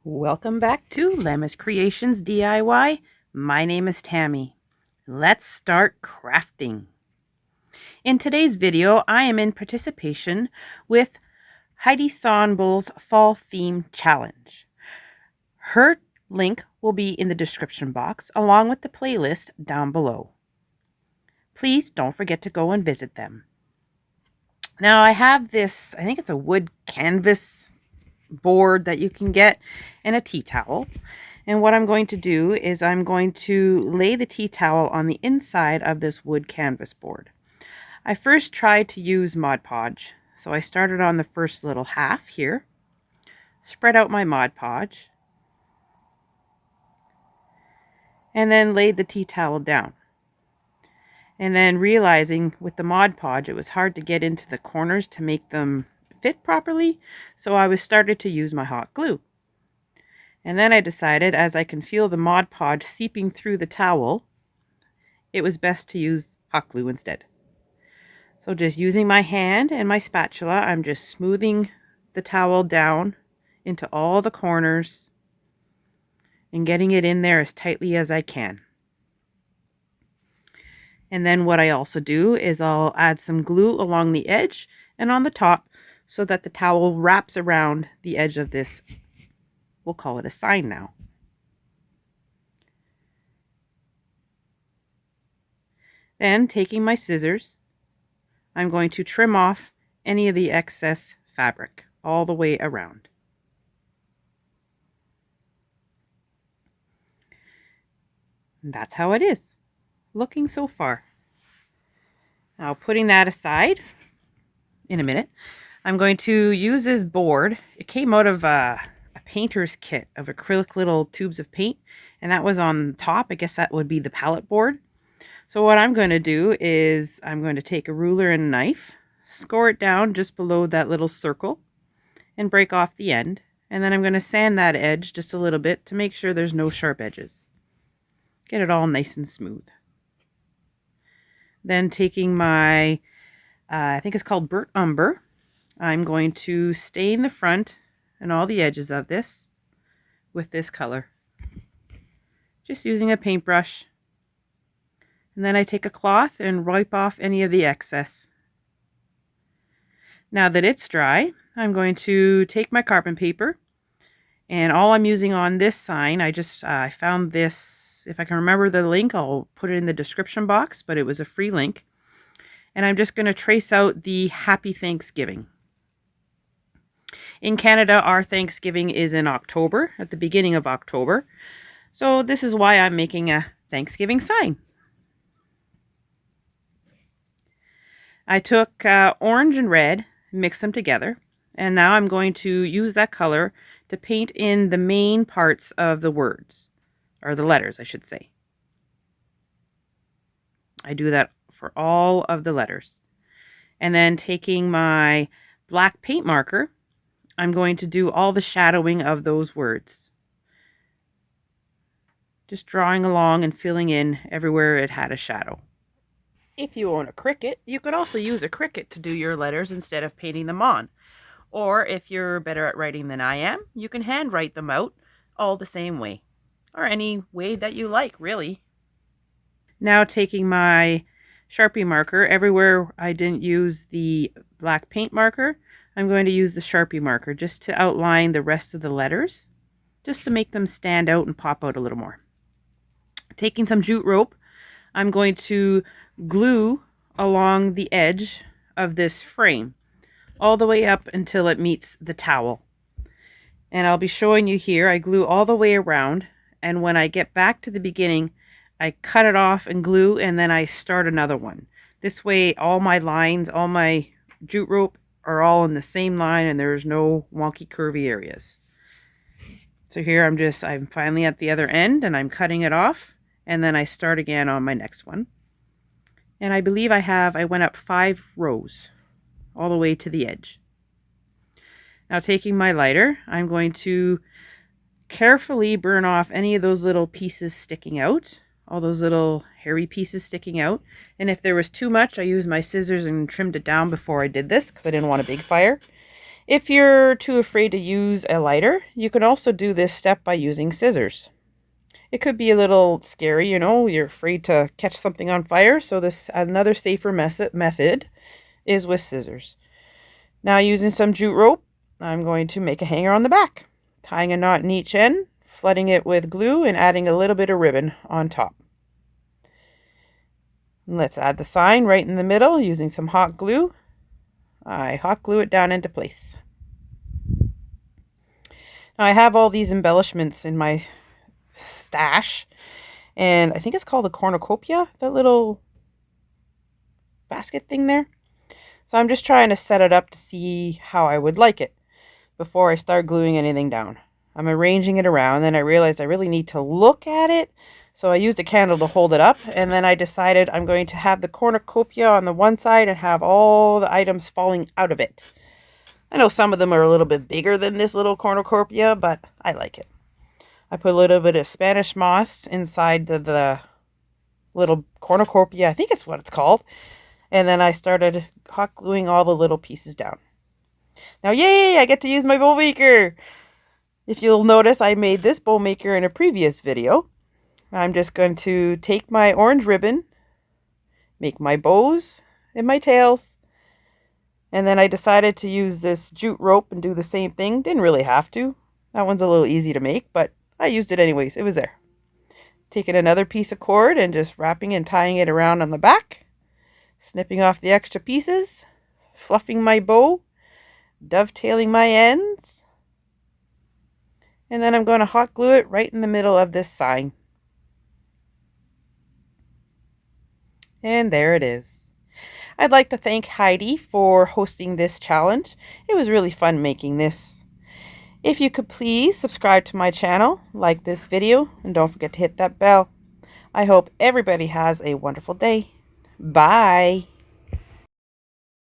Welcome back to Lemma's Creations DIY. My name is Tammy. Let's start crafting. In today's video, I am in participation with Heidi Sonboul's Fall Theme Challenge. Her link will be in the description box along with the playlist down below. Please don't forget to go and visit them. Now I have this, I think it's a wood canvas board that you can get, and a tea towel. And what I'm going to do is I'm going to lay the tea towel on the inside of this wood canvas board. I first tried to use Mod Podge, so I started on the first little half here, spread out my Mod Podge, and then laid the tea towel down. And then realizing with the Mod Podge it was hard to get into the corners to make them fit properly, so I started to use my hot glue. And then I decided, as I can feel the Mod Podge seeping through the towel, it was best to use hot glue instead. So just using my hand and my spatula, I'm just smoothing the towel down into all the corners and getting it in there as tightly as I can. And then what I also do is I'll add some glue along the edge and on the top so that the towel wraps around the edge of this, we'll call it a sign now. Then taking my scissors, I'm going to trim off any of the excess fabric all the way around. And that's how it is, looking so far. Now putting that aside, in a minute, I'm going to use this board. It came out of a painter's kit of acrylic little tubes of paint, and that was on top. I guess that would be the palette board. So what I'm going to do is I'm going to take a ruler and a knife, score it down just below that little circle, and break off the end. And then I'm going to sand that edge just a little bit to make sure there's no sharp edges. Get it all nice and smooth. Then taking my, I think it's called burnt umber, I'm going to stain the front and all the edges of this with this color. Just using a paintbrush. And then I take a cloth and wipe off any of the excess. Now that it's dry, I'm going to take my carbon paper, and all I'm using on this sign, I found this, if I can remember the link, I'll put it in the description box, but it was a free link. And I'm just going to trace out the Happy Thanksgiving. In Canada, our Thanksgiving is in October, at the beginning of October. So this is why I'm making a Thanksgiving sign. I took orange and red, mixed them together, and now I'm going to use that color to paint in the main parts of the words, or the letters, I should say. I do that for all of the letters. And then taking my black paint marker, I'm going to do all the shadowing of those words. Just drawing along and filling in everywhere it had a shadow. If you own a Cricut, you could also use a Cricut to do your letters instead of painting them on. Or if you're better at writing than I am, you can hand write them out all the same way. Or any way that you like, really. Now taking my Sharpie marker, everywhere I didn't use the black paint marker, I'm going to use the Sharpie marker just to outline the rest of the letters, just to make them stand out and pop out a little more. Taking some jute rope, I'm going to glue along the edge of this frame, all the way up until it meets the towel. And I'll be showing you here, I glue all the way around, and when I get back to the beginning, I cut it off and glue, and then I start another one. This way, all my lines, all my jute rope are all in the same line, and there's no wonky curvy areas. So here I'm finally at the other end, and I'm cutting it off, and then I start again on my next one. And I believe I went up 5 rows all the way to the edge. Now taking my lighter, I'm going to carefully burn off any of those little pieces sticking out, all those little hairy pieces sticking out. And if there was too much, I used my scissors and trimmed it down before I did this because I didn't want a big fire. If you're too afraid to use a lighter, you can also do this step by using scissors. It could be a little scary, you know, you're afraid to catch something on fire, so this another safer method is with scissors. Now using some jute rope, I'm going to make a hanger on the back, tying a knot in each end, flooding it with glue, and adding a little bit of ribbon on top. And let's add the sign right in the middle using some hot glue. I hot glue it down into place. Now I have all these embellishments in my stash, and I think it's called a cornucopia, that little basket thing there. So I'm just trying to set it up to see how I would like it before I start gluing anything down. I'm arranging it around, then I realized I really need to look at it, so I used a candle to hold it up, and then I decided I'm going to have the cornucopia on the one side and have all the items falling out of it. I know some of them are a little bit bigger than this little cornucopia, but I like it. I put a little bit of Spanish moss inside the little cornucopia, I think it's what it's called, and then I started hot gluing all the little pieces down. Now, yay, I get to use my bow maker. If you'll notice, I made this bow maker in a previous video. I'm just going to take my orange ribbon, make my bows and my tails, and then I decided to use this jute rope and do the same thing. Didn't really have to. That one's a little easy to make, but I used it anyways. It was there. Taking another piece of cord and just wrapping and tying it around on the back, snipping off the extra pieces, fluffing my bow, dovetailing my ends, and then I'm going to hot glue it right in the middle of this sign. And there it is. I'd like to thank Heidi for hosting this challenge. It was really fun making this. If you could please subscribe to my channel, like this video, and don't forget to hit that bell. I hope everybody has a wonderful day. Bye.